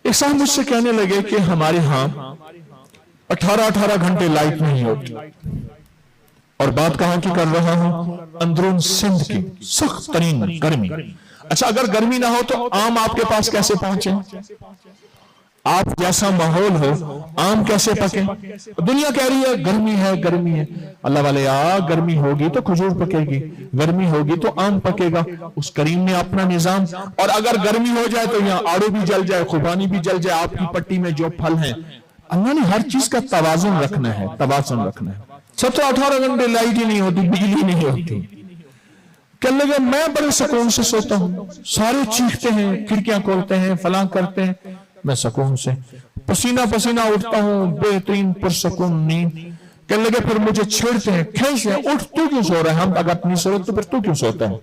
एक साहब मुझसे कहने लगे कि हमारे यहां 18-18 घंटे लाइट नहीं होती, और बात कहां की कर रहा हूं, अंदरून सिंध की सख्त तरीन गर्मी। अच्छा, अगर गर्मी ना हो तो आम आपके पास कैसे पहुंचे? आप जैसा माहौल हो, आम कैसे पके? दुनिया कह रही है गर्मी है, गर्मी है। अल्लाह वाले, गर्मी होगी तो खजूर पकेगी, गर्मी होगी तो आम पकेगा। उस करीम ने अपना निजाम, और अगर गर्मी हो जाए तो यहाँ आड़ू भी जल जाए, खुबानी भी जल जाए, आपकी पट्टी में जो फल हैं। अल्लाह ने हर चीज का तवाजुन रखना है, तवाजुन रखना है। 17-18 घंटे लाइट ही नहीं होती, बिजली नहीं होती। कहने लगे मैं बड़े सुकून से सोता हूं, सारे चीखते हैं, खिड़कियां खोलते हैं, फलां करते हैं, मैं सुकून से पसीना पसीना उठता हूं, बेहतरीन पुरसुकून नींद। कहने लगे फिर मुझे छेड़ते हैं, खींचते हैं, उठ तू क्यों सो रहा है? हम अगर अपनी जरूरत तो फिर तू क्यों सोता है?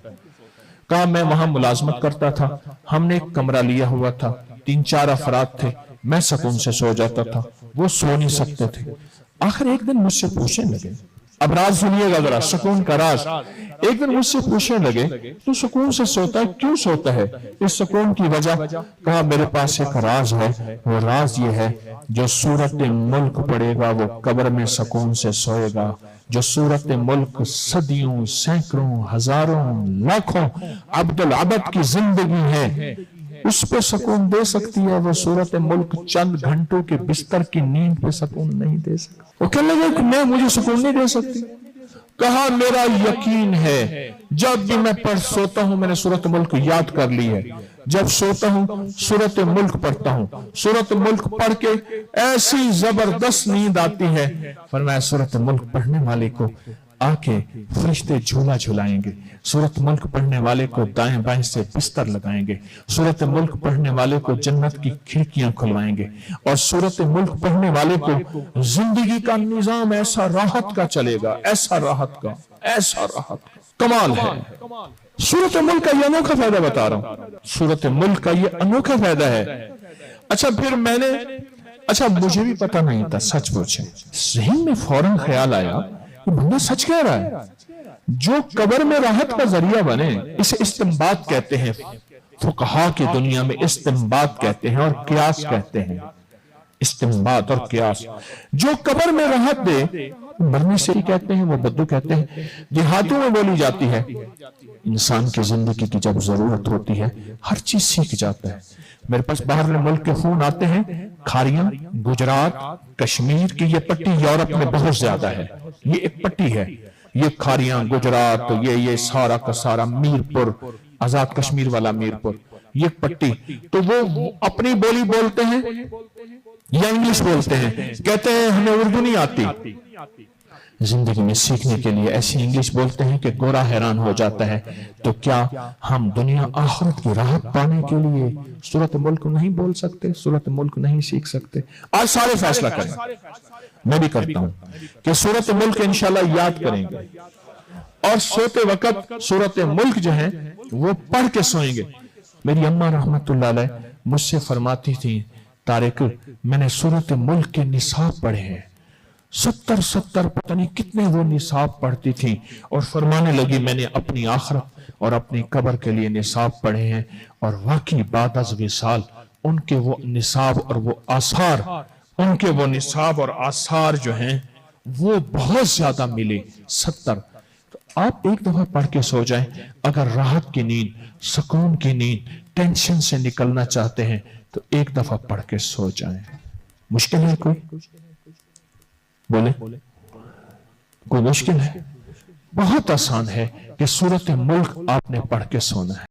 कहा मैं वहां मुलाजमत करता था, हमने एक कमरा लिया हुआ था, 3-4 अफराद थे, मैं सुकून से सो जाता था, वो सो नहीं सकते थे। आखिर एक दिन मुझसे पूछने लगे, अब राज सुनिएगा जरा, सुकून का राज। एक दिन मुझसे पूछने लगे तू सुकून से सोता है, क्यों सोता है? इस सुकून की वजह। कहा मेरे पास एक राज है, वो राज ये है, जो सूरत मुल्क पड़ेगा वो कब्र में सुकून से सोएगा। जो सूरत मुल्क सदियों, सैकड़ों, हजारों, लाखों अब्दुल अबद की जिंदगी है, उस पे सुकून दे सकती है, वो सूरत मुल्क चंद घंटों के बिस्तर की नींद पे सुकून नहीं दे सकती। वो कहने लगे कि मैं मुझे सुकून नहीं दे सकती। कहा मेरा यकीन है, जब भी मैं पढ़ सोता हूं, मैंने सूरत मुल्क याद कर ली है, जब सोता हूं सूरत मुल्क पढ़ता हूं, सूरत मुल्क पढ़ के ऐसी जबरदस्त नींद आती है। फरमाया सूरत मुल्क पढ़ने वाले को आके फरिश्ते झूला झुलाएंगे, सूरत मुल्क पढ़ने वाले को दाएं बाएं से बिस्तर लगाएंगे, सूरत मुल्क पढ़ने वाले को जन्नत की खिड़कियां खुलवाएंगे, और सूरत मुल्क पढ़ने वाले को जिंदगी का निजाम ऐसा राहत का चलेगा, ऐसा राहत का, ऐसा राहत का। कमाल है। सूरत मुल्क का ये अनोखा फायदा बता रहा हूं, सूरत मुल्क का ये अनोखा फायदा है। अच्छा फिर अच्छा मुझे भी पता नहीं था, सच पूछे, ज़हन में फौरन ख्याल आया बंदा सच कह रहा है। जो कब्र में राहत का जरिया बने, इसे इस्तिंबात कहते हैं, फुकहा की दुनिया में इस्तिंबात कहते हैं और कियास कहते हैं। इस्तिंबात और कियास, जो कब्र में राहत दे, मरने से ही कहते हैं, वो बद्दू कहते हैं। देहातों में बोली जाती है, इंसान की जिंदगी की जब जरूरत होती है हर चीज सीख जाता है। मेरे पास बाहर मुल्क के खून आते हैं, खारियां, गुजरात, कश्मीर की ये पट्टी यूरोप में बहुत ज्यादा है, ये एक पट्टी है, ये खारियां, गुजरात, ये सारा का सारा मीरपुर, आजाद कश्मीर वाला मीरपुर, ये पट्टी। तो वो अपनी बोली बोलते हैं या इंग्लिश बोलते हैं, कहते हैं हमें उर्दू नहीं आती। जिंदगी में सीखने के लिए ऐसी इंग्लिश बोलते हैं कि गोरा हैरान हो जाता है। तो क्या हम दुनिया आखिरत की राहत पाने के लिए सूरत मुल्क नहीं बोल सकते, सूरत मुल्क नहीं सीख सकते? आज सारे फैसला करें, मैं भी करता हूं कि सूरत मुल्क इंशाल्लाह याद करेंगे, और सोते वक्त सूरत मुल्क जो है वो पढ़ के सोएंगे। मेरी अम्मा रहमतुल्लाह अलैह मुझसे फरमाती थी, तारिक मैंने सूरत मुल्क के निसाब पढ़े हैं, 70 पता नहीं कितने वो निसाब पढ़ती थी, और फरमाने लगी मैंने अपनी आखिरत और अपनी कब्र के लिए निसाब पढ़े हैं, और वाकई बाद अज़ विसाल उनके वो निसाब और वो आसार, उनके वो निसाब और आसार जो हैं वो बहुत ज्यादा मिले, 70। तो आप एक दफा पढ़ के सो जाएं, अगर राहत की नींद, सुकून की नींद, टेंशन से निकलना चाहते हैं तो एक दफा पढ़ के सो जाएं। मुश्किल है कोई? बोले कोई मुश्किल है? बहुत आसान है कि सूरत मुल्क आपने पढ़ के सोना है।